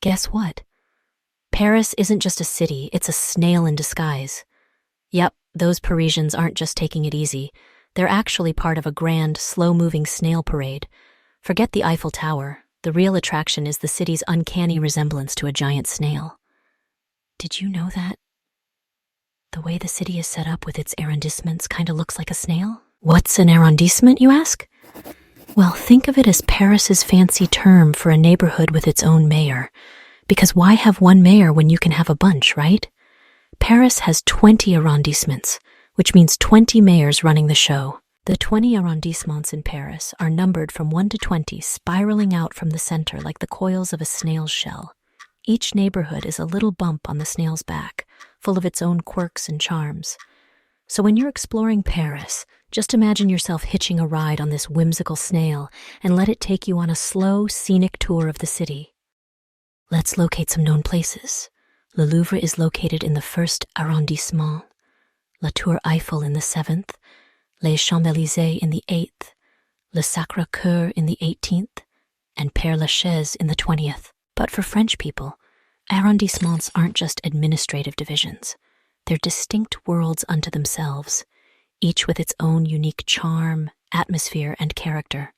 Guess what? Paris isn't just a city, it's a snail in disguise. Yep, those Parisians aren't just taking it easy. They're actually part of a grand, slow-moving snail parade. Forget the Eiffel Tower. The real attraction is the city's uncanny resemblance to a giant snail. Did you know that? The way the city is set up with its arrondissements kind of looks like a snail? What's an arrondissement, you ask? Well, think of it as Paris's fancy term for a neighborhood with its own mayor. Because why have one mayor when you can have a bunch, right? Paris has 20 arrondissements, which means 20 mayors running the show. The 20 arrondissements in Paris are numbered from 1 to 20, spiraling out from the center like the coils of a snail's shell. Each neighborhood is a little bump on the snail's back, full of its own quirks and charms. So when you're exploring Paris, just imagine yourself hitching a ride on this whimsical snail and let it take you on a slow, scenic tour of the city. Let's locate some known places. Le Louvre is located in the 1st arrondissement, La Tour Eiffel in the 7th, Les Champs-Élysées in the 8th, Le Sacré-Cœur in the 18th, and Père Lachaise in the 20th. But for French people, arrondissements aren't just administrative divisions. They're distinct worlds unto themselves, each with its own unique charm, atmosphere, and character.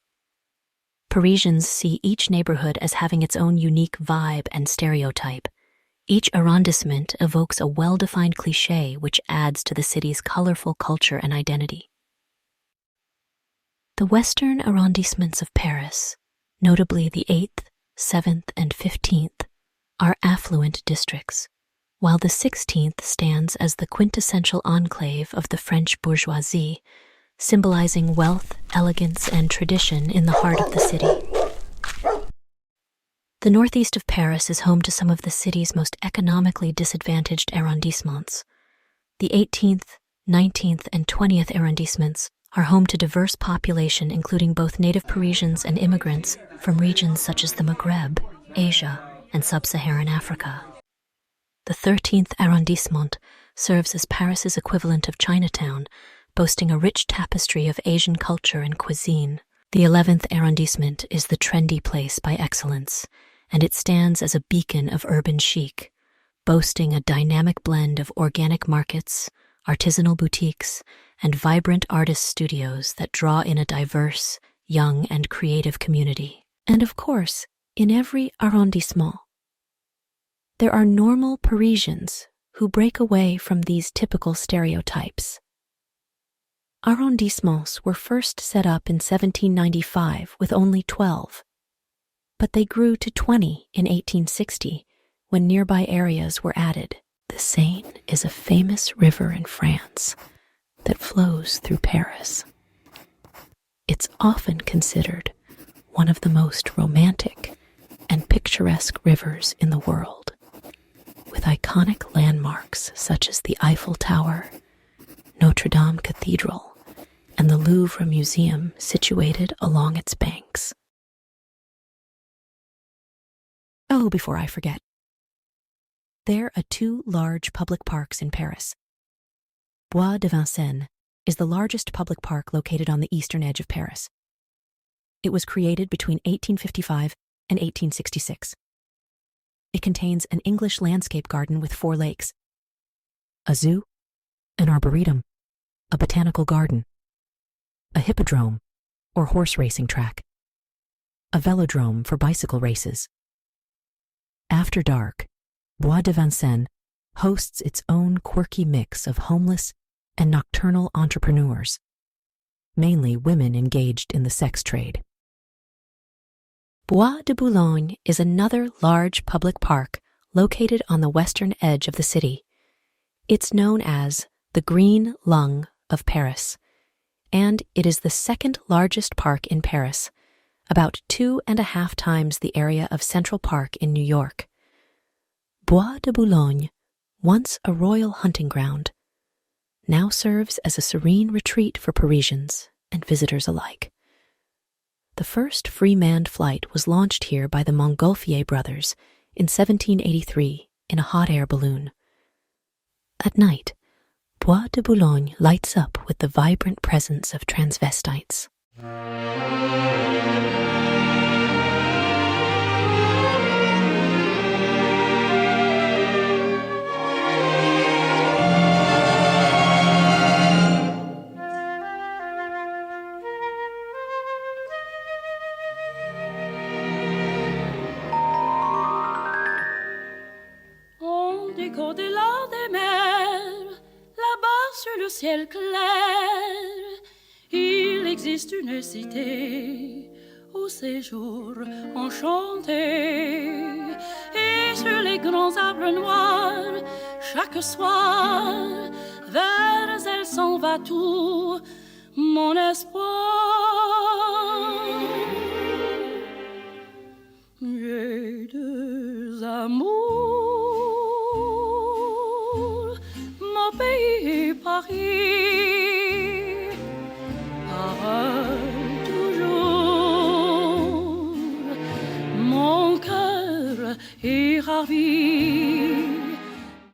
Parisians see each neighborhood as having its own unique vibe and stereotype. Each arrondissement evokes a well-defined cliché which adds to the city's colorful culture and identity. The western arrondissements of Paris, notably the 8th, 7th, and 15th, are affluent districts, while the 16th stands as the quintessential enclave of the French bourgeoisie, symbolizing wealth, elegance, and tradition in the heart of the city. The northeast of Paris is home to some of the city's most economically disadvantaged arrondissements. The 18th, 19th, and 20th arrondissements are home to diverse population including both native Parisians and immigrants from regions such as the Maghreb, Asia, and sub-Saharan Africa. The 13th arrondissement serves as Paris's equivalent of Chinatown, boasting a rich tapestry of Asian culture and cuisine. The 11th arrondissement is the trendy place by excellence, and it stands as a beacon of urban chic, boasting a dynamic blend of organic markets, artisanal boutiques, and vibrant artist studios that draw in a diverse, young, and creative community. And of course, in every arrondissement, there are normal Parisians who break away from these typical stereotypes. Arrondissements were first set up in 1795 with only 12, but they grew to 20 in 1860 when nearby areas were added. The Seine is a famous river in France that flows through Paris. It's often considered one of the most romantic and picturesque rivers in the world, with iconic landmarks such as the Eiffel Tower, Notre Dame Cathedral, and the Louvre Museum situated along its banks. Oh, before I forget, there are 2 large public parks in Paris. Bois de Vincennes is the largest public park located on the eastern edge of Paris. It was created between 1855 and 1866. It contains an English landscape garden with 4 lakes, a zoo, an arboretum, a botanical garden, a hippodrome, or horse racing track, a velodrome for bicycle races. After dark, Bois de Vincennes hosts its own quirky mix of homeless and nocturnal entrepreneurs, mainly women engaged in the sex trade. Bois de Boulogne is another large public park located on the western edge of the city. It's known as the Green Lung of Paris, and it is the second largest park in Paris, about 2.5 times the area of Central Park in New York. Bois de Boulogne, once a royal hunting ground, now serves as a serene retreat for Parisians and visitors alike. The first free manned flight was launched here by the Montgolfier brothers in 1783 in a hot air balloon. At night, Bois de Boulogne lights up with the vibrant presence of transvestites. qu'au-delà des mers, là-bas sur le ciel clair, il existe une cité au séjour enchanté. Et sur les grands arbres noirs, chaque soir, vers elle s'en va tout mon espoir. J'ai deux amours, mon pays et Paris, pareil toujours, mon cœur est ravi.